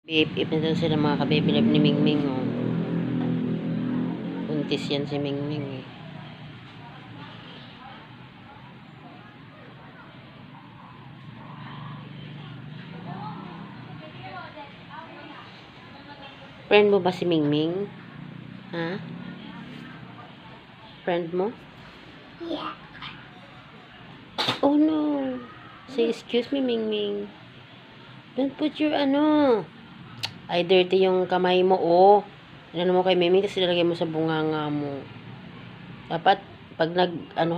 Ip na daw sila mga kababy-love ni Mingming, oh. Buntis yan si Mingming, eh. Friend mo ba si Mingming? Ha? Friend mo? Yeah. Oh no. Say excuse me, Mingming. Don't put your ay dirty yung kamay mo, oh. Ano mo kay Mingming kasi nilagay mo sa bunganga mo. Dapat pag ka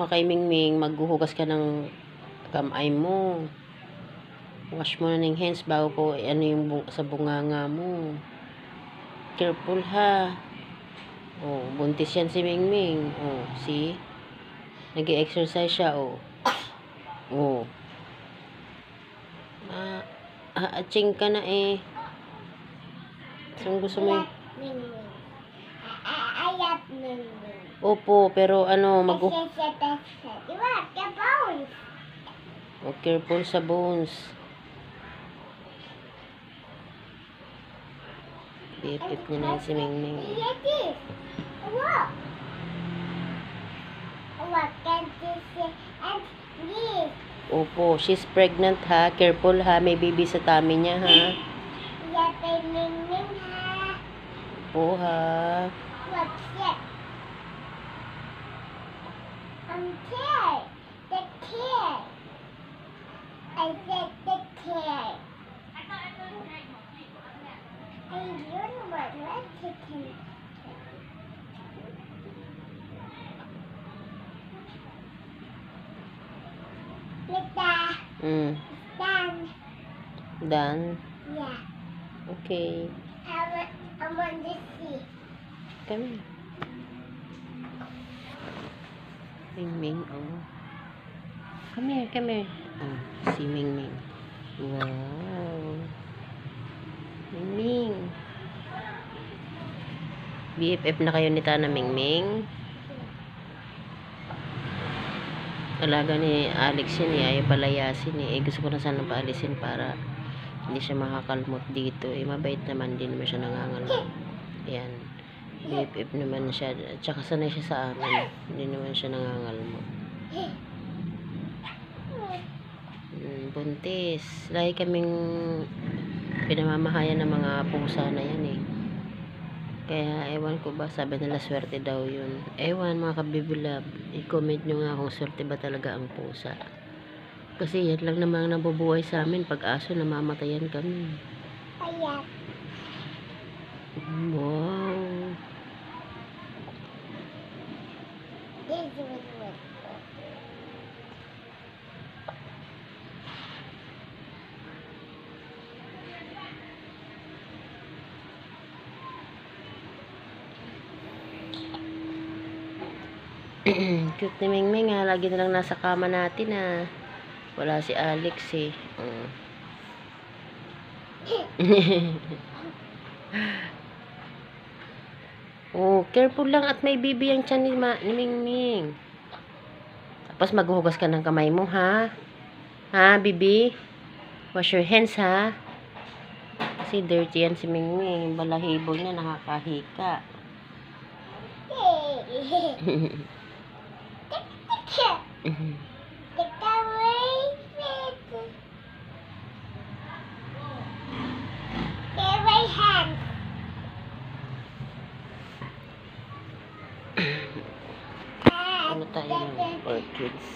kay Mingming, maghuhugas ka ng kamay mo. Wash mo na ng hands bago ko yung sa bunganga mo. Careful ha. Oh, buntis yan si Mingming. Oh, see? Nag-exercise siya, oh. Oh. Aching ka na eh. Saan gusto mo eh? I love Mingming. Opo, pero Diba? The bones. Oh, careful sa bones. Bipip niya na si Mingming. Yeah, this. Look. Look, and this and this. Opo, she's pregnant ha. Careful ha, may baby sa tummy niya ha. Yeah, kay Mingming ha. Opo ha. Look, shit. Kid. The kid. I said the kid. I don't know what chicken. Done. Done? Yeah. Okay. I want to see. Come here. Mingming, oh. Come here, come here. Oh, si Mingming. Wow. Mingming. BFF na kayo ni Tana Mingming. Alaga ni Alex yun eh. Ayaw palayasin eh. Gusto ko na sana paalisin para hindi siya makakalmot dito eh. Mabait naman din naman siya nangangalmot. Yan. BFF naman siya. Tsaka sanay siya sa amin. Hindi naman siya nangangalmot. Buntis. Lagi kaming pinamamahayan ng mga pusa na yan eh. Kaya ewan ko ba, sabi nila swerte daw yun. Ewan mga kabibilab, i-comment nyo nga kung swerte ba talaga ang pusa. Kasi yan lang naman nabubuhay sa amin. Pag aso, namamatayan kami. Ayan. Wow. This was what. Cute ni Mingming ha. Lagi na lang nasa kama natin ha. Wala si Alex eh. Oh, careful lang at may bibi ang tiyan ni Mingming. Tapos maghuhugas ka ng kamay mo ha. Ha, bibi? Wash your hands ha. Kasi dirty yan si Mingming. Balahibo niya nakakahika. Ano tayo ng orchids?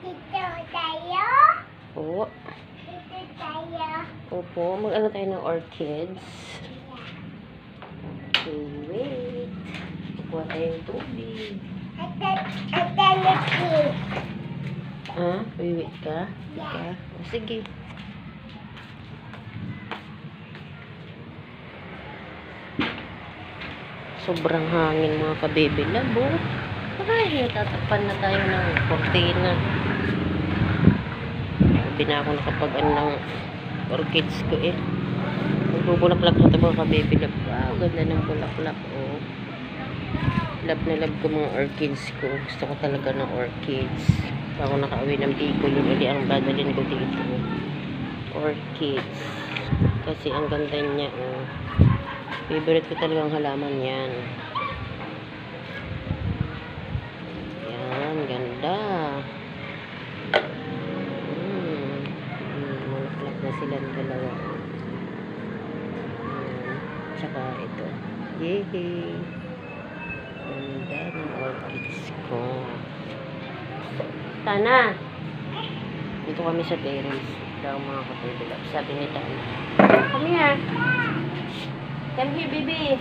Dito tayo. Oo. Dito tayo. Opo, mag-ano tayo ng orchids. Okay, wait. Kukuha tayo ng tubig. At then Ha? Wait ka? Yeah. O, sige. Sobrang hangin mga kababy labo. Ay, tatakpan na tayo ng cortina. Sabi na ako nakapag-ano ng orchids ko eh. Magbubulaklak na ito mga kababy labo. Wow, ganda ng bulaklak oh. Love na love ko mga orchids ko. Gusto ko talaga ng orchids. Ako nakauwi ng Bicol, yun ulit ang dadalhin ko dito. Orchids. Kasi ang ganda niya, oh. Favorite ko talagang halaman yan. Yan, ganda. Malaklak na silang dalawa. Tsaka ito. Yehey! Ganda ng orchids ko. Tana! Dito kami sa terrace. Daw mga kapitulap. Sabi ni Tana. Come here. Come here, baby.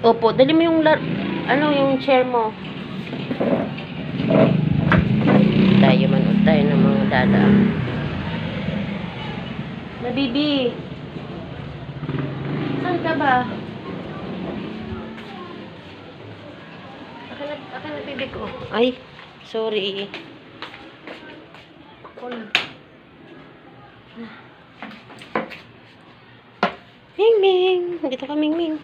Opo, dali mo yung yung chair mo. Tayo manood tayo ng mga dada. Na, baby. Saan ka ba? Akin na, baby ko. Ay, sorry. Ming-ming. Dito ka, Ming-ming.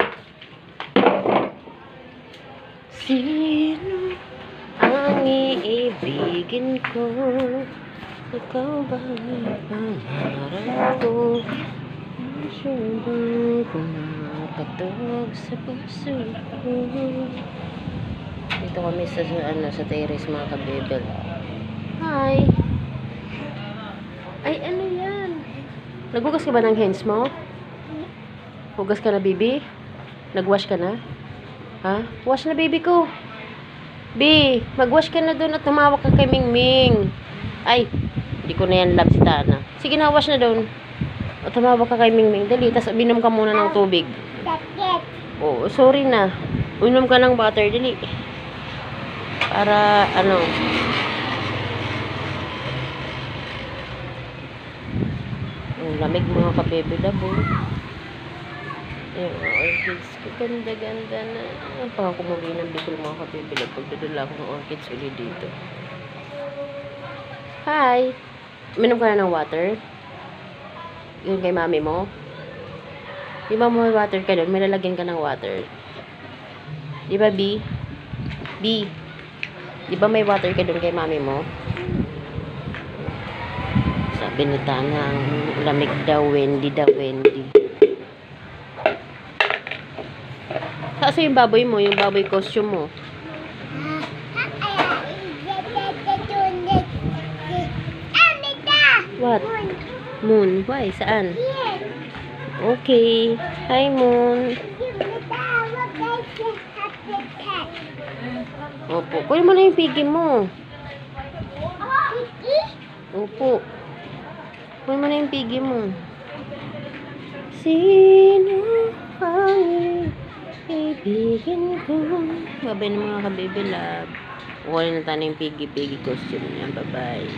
Sino ang iibigin ko? Ikaw ba ang pangarap ko? Sure bang kumakatok sa puso ko? Dito kami sa terrace mga kabebel. Hi! Ay, ano yan? Naghugas ka ba ng hands mo? Hugas ka na, baby? Nagwash ka na? Ha? Wash na, baby ko. B, magwash ka na doon at tumawag ka kay Ming-Ming. Ay, hindi ko na yan love si Tana. Sige na, wash na doon. At tumawag ka kay Ming-Ming. Dali, tas binom ka muna ng tubig. Oh, sorry na. Uinom ka ng water, dali. Para, lamig mga kabebe labo. Yung orchids ko, ganda-ganda na. Baka kumuwi ng Bicol mga kabebe labo. Pagdadala ako ng orchids ulit dito. Hi! Minom ka na ng water? Yun kay mami mo? Di ba may water ka doon? May lalagyan ka ng water. Di ba, B? B? Di ba may water ka doon kay mami mo? Sabi ni Tana, ang lamig daw, Wendy daw, Wendy. Kasi yung baboy mo, yung baboy costume mo. What? Moon. Why? Saan? Okay. Hi, Moon. Opo. Kunin mo na yung piggy mo. Opo. Kunin mo na yung piggy mo. Sino ang ibigin ko? Babay ng mga kabebe love. Kunin na tayo yung piggy costume niya. Bye-bye.